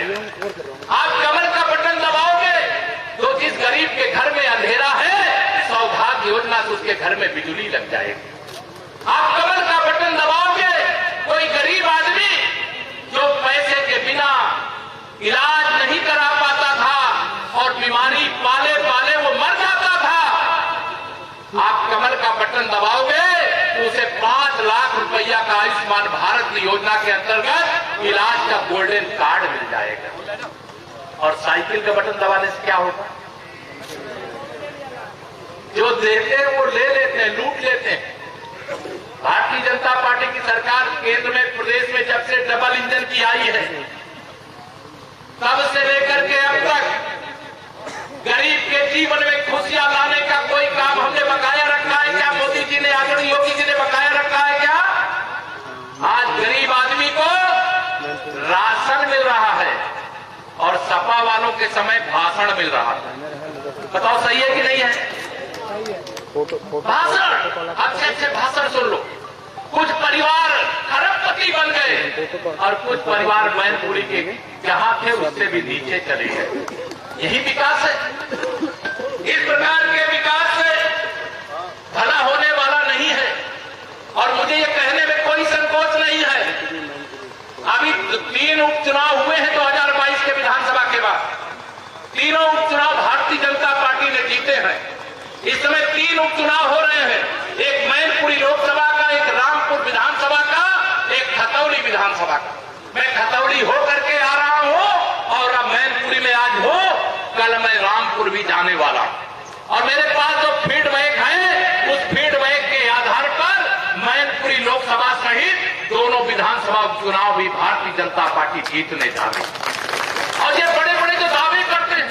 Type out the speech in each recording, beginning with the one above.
आप कमल का बटन दबाओगे तो जिस गरीब के घर में अंधेरा है, सौभाग्य योजना से उसके घर में बिजली लग जाएगी। आप कमल का बटन दबाओगे, कोई गरीब आदमी जो पैसे के बिना इलाज नहीं करा पाता था और बीमारी पाले पाले वो मर जाता था, आप कमल का बटन दबाओगे तो उसे 5 लाख रुपया का आयुष्मान भारत योजना के अंतर्गत इलाज का गोल्डन कार्ड मिल जाएगा। और साइकिल का बटन दबाने से क्या होगा? जो देते हैं वो ले लेते हैं, लूट लेते हैं। भारतीय जनता पार्टी की सरकार केंद्र में, प्रदेश में जब से डबल इंजन की आई है, तब से लेकर के अब तक गरीब के जीवन में खुशियां लाने का कोई काम हमने बकाया रखा है क्या? मोदी जी ने, आदरणीय योगी जी ने बकाया रखा है क्या? आज गरीब आदमी को राशन मिल रहा है और सपा वालों के समय भाषण मिल रहा है। बताओ सही है कि नहीं है? भाषण, अच्छे अच्छे भाषण सुन लो। कुछ परिवार खरबपति बन गए और कुछ परिवार मैनपुरी के जहां थे उससे भी नीचे चले गए। यही विकास है। इस प्रकार के विकास से भला होने वाला नहीं है और मुझे ये कहने में कोई संकोच नहीं है। अभी 3 उपचुनाव हुए हैं 2022 के विधानसभा के बाद। तीनों उपचुनाव भारतीय जनता पार्टी ने जीते हैं। इस समय 3 उपचुनाव हो रहे हैं, एक मैनपुरी लोकसभा का, एक रामपुर विधानसभा का, एक खतौली विधानसभा का। मैं खतौली होकर के आ रहा हूं और अब मैनपुरी में आज हो, कल मैं रामपुर भी जाने वाला हूं। और मेरे पास जो फीडबैक है, उस फीडबैक के आधार पर मैनपुरी लोकसभा सहित दोनों विधानसभा उपचुनाव भी भारतीय जनता पार्टी जीतने जा रही है। और ये बड़े बड़े जो दावे करते हैं,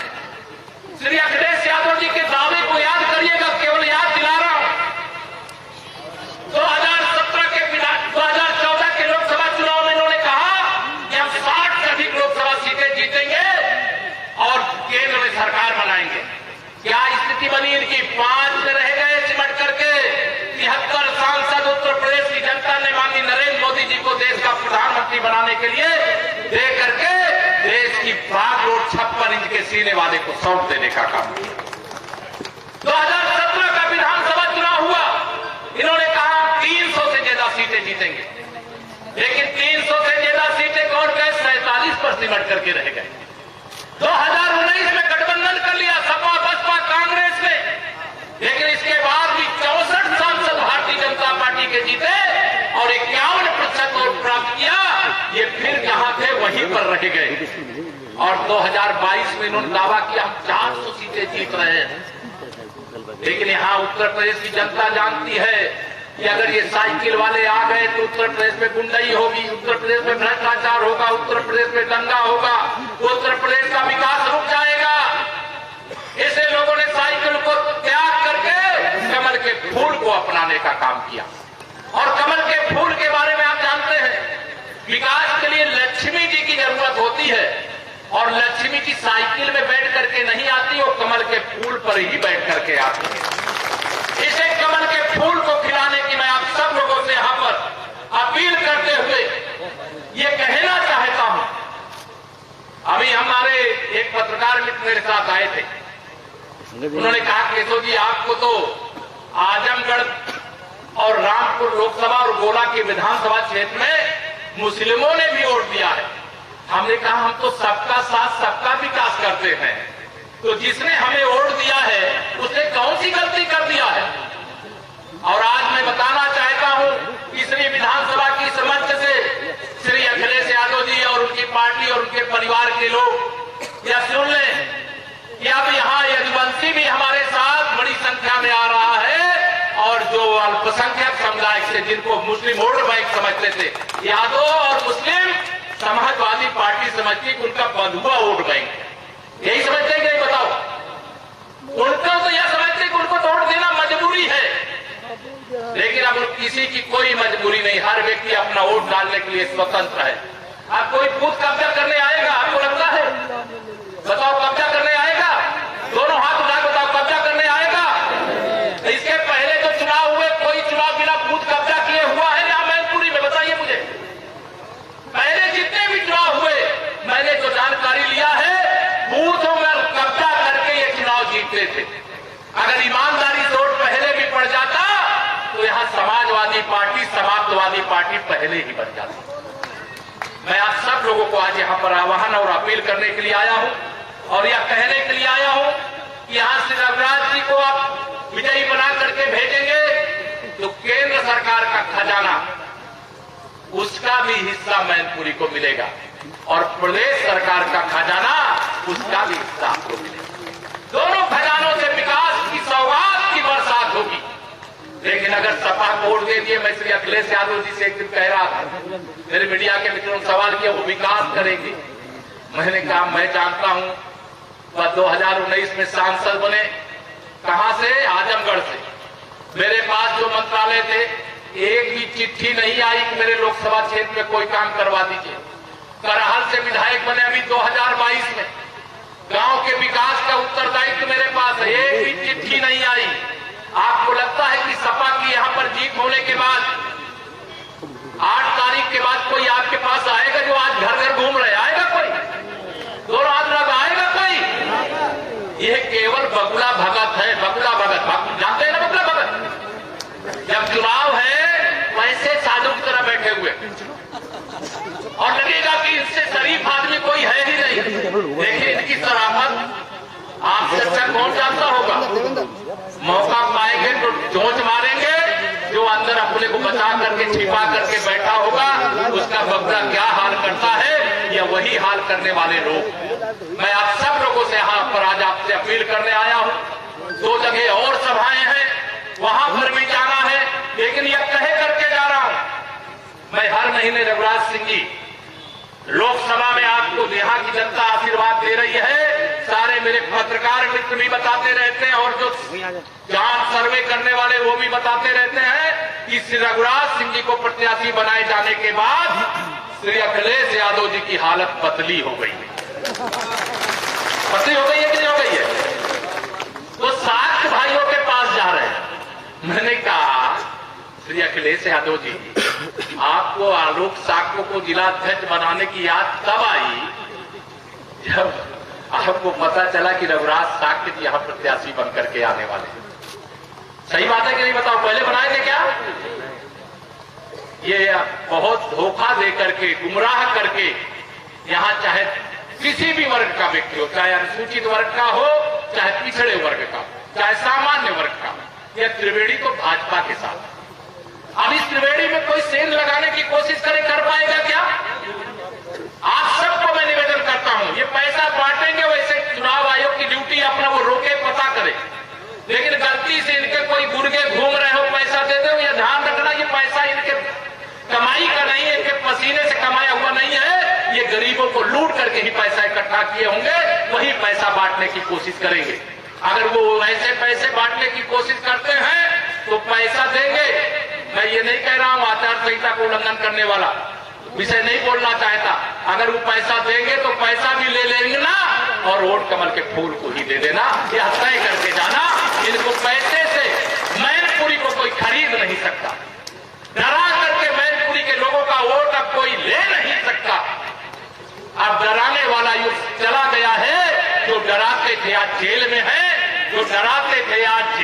श्री अखिलेश यादव जी के दावे को याद करिएगा, केवल याद दिला रहा हूं। 2014 के लोकसभा चुनाव में इन्होंने कहा कि हम 60 से अधिक लोकसभा सीटें जीतेंगे और केंद्र में सरकार बनाएंगे। क्या स्थिति बनी इनकी? 5 में रह गए सिमट करके। 73 सांसद उत्तर प्रदेश की जनता ने माननीय नरेंद्र मोदी जी को देश का प्रधानमंत्री बनाने के लिए दे करके देश की फ्लैग रोड 56 इंच के सीने वाले को सौंप देने का काम किया। 2017 का विधानसभा चुनाव हुआ, इन्होंने कहा 300 से ज्यादा सीटें जीतेंगे, लेकिन 300 से ज्यादा सीटें कौन गए? 47 पर सिमट करके रह गए। 2019 में गठबंधन कर लिया सपा, बसपा, कांग्रेस ने, लेकिन इसके बाद भी 64 सांसद भारतीय जनता पार्टी के जीते और 51% वोट प्राप्त किया। ये फिर जहां थे वहीं पर रह गए। और 2022 में इन्होंने दावा किया हम 400 सीटें जीत रहे हैं, लेकिन यहां उत्तर प्रदेश की जनता जानती है कि अगर ये साइकिल वाले आ गए तो उत्तर प्रदेश में गुंडाई होगी, उत्तर प्रदेश में भ्रष्टाचार होगा, उत्तर प्रदेश में दंगा होगा, उत्तर प्रदेश का विकास रुक जाएगा। ऐसे लोगों ने साइकिल को त्याग करके कमल के फूल को अपनाने का काम किया। और कमल के फूल के बारे में आप जानते हैं, विकास के लिए लक्ष्मी जी की जरूरत होती है और लक्ष्मी की साइकिल में बैठ करके नहीं आती, वो कमल के फूल पर ही बैठ करके आती है। इसे कमल के फूल को खिलाने की मैं आप सब लोगों से यहां पर अपील करते हुए ये कहना चाहता हूं। अभी हमारे एक पत्रकार मित्र मेरे साथ आए थे, उन्होंने कहा केशव जी आपको तो आजमगढ़ और रामपुर लोकसभा और गोला के विधानसभा क्षेत्र में मुस्लिमों ने भी वोट दिया है। हमने कहा हम तो सबका साथ सबका विकास करते हैं, तो जिसने हमें वोट दिया है उसने कौन सी गलती कर दिया है? और आज मैं बताना चाहता हूं तीसरी विधानसभा की इस मंच से श्री अखिलेश यादव जी और उनकी पार्टी और उनके परिवार के लोग यह सुन लें कि अब यहां यदुवंशी भी हमारे साथ बड़ी संख्या में आ रहा है और जो अल्पसंख्यक समुदाय से जिनको मुस्लिम वोट बैंक समझते थे, यादव और मुस्लिम समाजवादी पार्टी समझती है उनका बंधुआ वोट बैंक है। यही समझते हैं कि नहीं? बताओ। उनको तो यह समझते हैं कि उनको तो वोट देना मजबूरी है, लेकिन अब किसी की कोई मजबूरी नहीं, हर व्यक्ति अपना वोट डालने के लिए स्वतंत्र है। अब कोई बूथ कब्जा करने आएगा, आपको लगता है? बताओ कब्जा करने आएगा? दोनों हाथ उठा के बताओ कब्जा करने आएगा? इसके पहले जो चुनाव हुए कोई चुनाव बिना बूथ कब्जा किए हुआ है यहां मैनपुरी में? बताइए मुझे। पहले जितने भी चुनाव हुए मैंने जो जानकारी अगर ईमानदारी से वोट पहले भी पड़ जाता तो यहां समाजवादी पार्टी, समाजवादी पार्टी पहले ही बन जाती। मैं आप सब लोगों को आज यहां पर आह्वान और अपील करने के लिए आया हूं और यह कहने के लिए आया हूं कि यहां से रघुराज जी को आप विजयी बना करके भेजेंगे तो केंद्र सरकार का खजाना, उसका भी हिस्सा मैनपुरी को मिलेगा और प्रदेश सरकार का खजाना, उसका भी हिस्सा आपको मिलेगा। दोनों खजानों से विकास की सौगात की बरसात होगी। लेकिन अगर सपा को वोट दे दिए, मैं श्री अखिलेश यादव जी से एक दिन कह रहा था, मेरे मीडिया के मित्रों ने सवाल किया वो विकास करेंगे। मैंने कहा मैं जानता हूं, वह 2019 में सांसद बने, कहां से? आजमगढ़ से। मेरे पास जो मंत्रालय थे, एक भी चिट्ठी नहीं आई कि मेरे लोकसभा क्षेत्र में कोई काम करवा दीजिए। करहल से विधायक बने अभी 2022 में, गांव के विकास का उत्तरदायित्व मेरे पास है, एक भी चिट्ठी नहीं आई। आपको लगता है कि सपा की यहां पर जीत होने के बाद 8 तारीख के बाद कोई आपके पास आएगा जो आज घर घर घूम रहे? आएगा कोई? दो रात लग आएगा कोई? यह केवल बगुला भगत है। बगुला भगत जानते हैं ना? बगुला भगत जब चुनाव है वैसे साधु की तरह बैठे हुए और लगेगा कि इससे शरीफ आदमी कोई है ही नहीं। देखिए इनकी शराफत आपसे अच्छा कौन जानता होगा? मौका पाएंगे तो चोंच मारेंगे, जो अंदर अपने को बचा करके छिपा करके बैठा होगा उसका बगुला क्या हाल करता है, या वही हाल करने वाले लोग। मैं आप सब लोगों से यहाँ पर आज आपसे अपील करने आया हूँ। 2 जगह और सभाएं हैं, वहां पर भी जाना है, लेकिन यह कहे करके जा रहा हूं, मैं हर महीने रघुराज सिंह जी लोकसभा में आपको यहाँ की जनता आशीर्वाद दे रही है, सारे मेरे पत्रकार मित्र भी बताते रहते हैं और जो जांच सर्वे करने वाले वो भी बताते रहते हैं कि श्री रघुराज सिंह जी को प्रत्याशी बनाए जाने के बाद श्री अखिलेश यादव जी की हालत पतली हो गई है। पतली हो गई है कि नहीं हो गई है? तो सात भाइयों के पास जा रहे हैं। मैंने कहा श्री अखिलेश यादव जी, आपको आलोक साक्य को जिलाध्यक्ष बनाने की याद तब आई जब आपको पता चला कि रघुराज साक्य जी यहां प्रत्याशी बन करके आने वाले हैं। सही बात है कि नहीं? बताओ, पहले बनाए थे क्या? ये बहुत धोखा दे करके, गुमराह करके यहां चाहे किसी भी वर्ग का व्यक्ति हो, चाहे अनुसूचित वर्ग का हो, चाहे पिछड़े वर्ग का, चाहे सामान्य वर्ग का, यह त्रिवेणी को भाजपा के साथ। अब इस त्रिवेणी में कोई सेंध लगाने की कोशिश करे, कर पाएगा क्या? आप सबको मैं निवेदन करता हूं, ये पैसा बांटेंगे वैसे चुनाव आयोग की ड्यूटी अपना वो रोके, पता करे, लेकिन गलती से इनके कोई गुर्गे घूम रहे हो पैसा दे दो, ये ध्यान रखना ये पैसा इनके कमाई का नहीं है, इनके पसीने से कमाया हुआ नहीं है, ये गरीबों को लूट करके ही पैसा इकट्ठा किए होंगे, वही पैसा बांटने की कोशिश करेंगे। अगर वो ऐसे पैसे बांटने की कोशिश करते हैं तो पैसा देंगे। मैं ये नहीं कह रहा हूं आचार संहिता को उल्लंघन करने वाला विषय नहीं बोलना चाहता, अगर वो पैसा देंगे तो पैसा भी ले लेंगे ना और वोट कमल के फूल को ही दे देना, यह तय करके जाना। इनको पैसे से मैनपुरी को कोई खरीद नहीं सकता, डरा करके मैनपुरी के लोगों का वोट अब कोई ले नहीं सकता। अब डराने वाला युग चला गया है। जो डराते थे आज जेल में हैं, जो डराते थे आज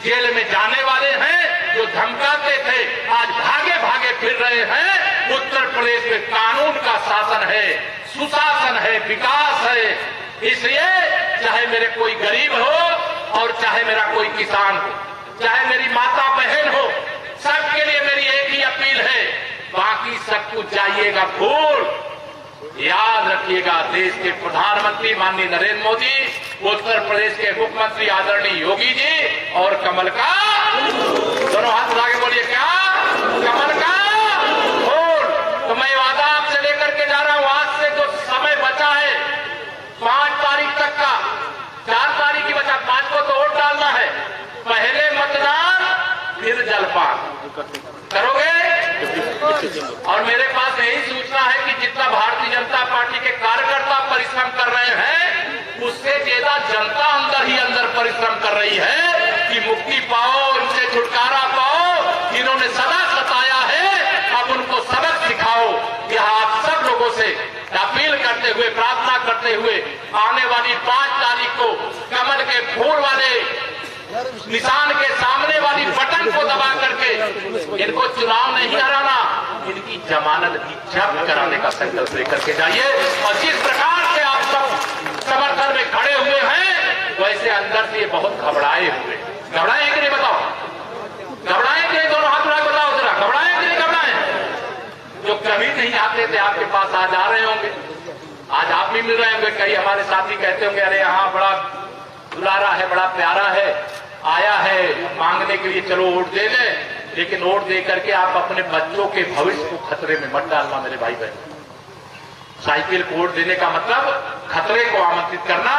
जेल में जाने वाले हैं, जो धमकाते थे आज भागे भागे फिर रहे हैं। उत्तर प्रदेश में कानून का शासन है, सुशासन है, विकास है। इसलिए चाहे मेरे कोई गरीब हो और चाहे मेरा कोई किसान हो, चाहे मेरी माता बहन हो, सबके लिए मेरी एक ही अपील है, बाकी सब कुछ जाइएगा भूल। याद रखिएगा, देश के प्रधानमंत्री माननीय नरेंद्र मोदी, उत्तर प्रदेश के मुख्यमंत्री आदरणीय योगी जी और कमल का, दोनों हाथ उठा के बोलिए क्या? कमल का वोट। तो मैं वादा आपसे लेकर के जा रहा हूं, आज से जो समय बचा है 5 तारीख तक का, 4 तारीख की बचा, 5 को तो वोट डालना है, पहले मतदान फिर जलपान करोगे। और मेरे पास यही सूचना है कि जितना भारतीय जनता पार्टी के कार्यकर्ता परिश्रम कर रहे हैं, उससे ज्यादा जनता अंदर ही अंदर परिश्रम कर रही है कि मुक्ति पाओ, इनसे छुटकारा पाओ। जिन्होंने सदा सताया है अब उनको सबक सिखाओ। यह आप सब लोगों से अपील करते हुए, प्रार्थना करते हुए, आने वाली 5 तारीख को कमल के फूल वाले निशान के सामने वाली बटन को दबा करके इनको चुनाव नहीं हराना, इनकी जमानत भी जब्त कराने का संकल्प लेकर के जाइए। और जिस प्रकार से आप सब समर्थन में खड़े हुए हैं, वैसे अंदर से ये बहुत घबराए हुए। घबराए कि नहीं बताओ? घबराए कि नहीं? दोनों हाथ उठा के बताओ जरा, घबराए कि नहीं घबराए? जो कभी नहीं आते थे आपके पास आज आ रहे होंगे, आज आप भी मिल रहे होंगे। कई हमारे साथी कहते होंगे अरे यहाँ बड़ा दुलारा है, बड़ा प्यारा है, आया है मांगने के लिए, चलो वोट दे दें। लेकिन वोट दे करके आप अपने बच्चों के भविष्य को खतरे में मत डालना मेरे भाई बहन। साइकिल को वोट देने का मतलब खतरे को आमंत्रित करना,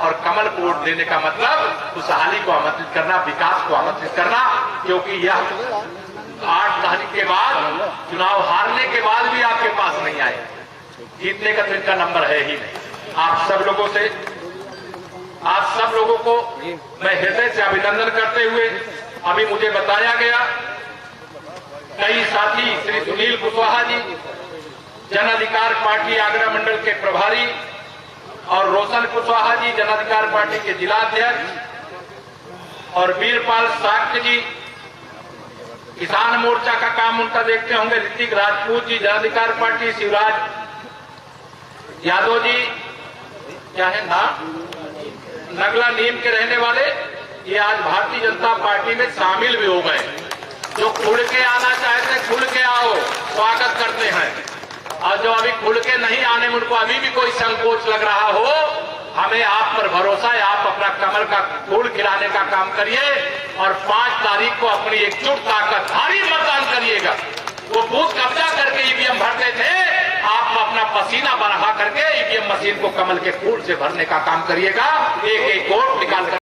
और कमल को वोट देने का मतलब खुशहाली को आमंत्रित करना, विकास को आमंत्रित करना। क्योंकि यह 8 तारीख के बाद, चुनाव हारने के बाद भी आपके पास नहीं आए, जीतने का तो इनका नंबर है ही नहीं। आप सब लोगों से, आप सब लोगों को मैं हृदय से अभिनंदन करते हुए, अभी मुझे बताया गया कई साथी श्री सुनील कुशवाहा जी, जन अधिकार पार्टी आगरा मंडल के प्रभारी, और रोशन कुशवाहा जी, जन अधिकार पार्टी के जिला अध्यक्ष, और वीरपाल साक्य जी, किसान मोर्चा का काम उनका देखते होंगे, ऋतिक राजपूत जी, जन अधिकार पार्टी, शिवराज यादव जी, क्या है नाम, नगला नीम के रहने वाले, ये आज भारतीय जनता पार्टी में शामिल भी हो गए। जो खुल के आना चाहते खुल के आओ, स्वागत करते हैं। और जो अभी खुल के नहीं आने में उनको अभी भी कोई संकोच लग रहा हो, हमें आप पर भरोसा है। आप अपना कमल का फूल खिलाने का काम करिए और 5 तारीख को अपनी एकजुट ताकत भारी मतदान करिएगा। वो बूथ कब्जा करके ईवीएम भरते थे, आप अपना पसीना बहा करके ईवीएम मशीन को कमल के फूल से भरने का काम करिएगा। एक एक वोट निकाल कर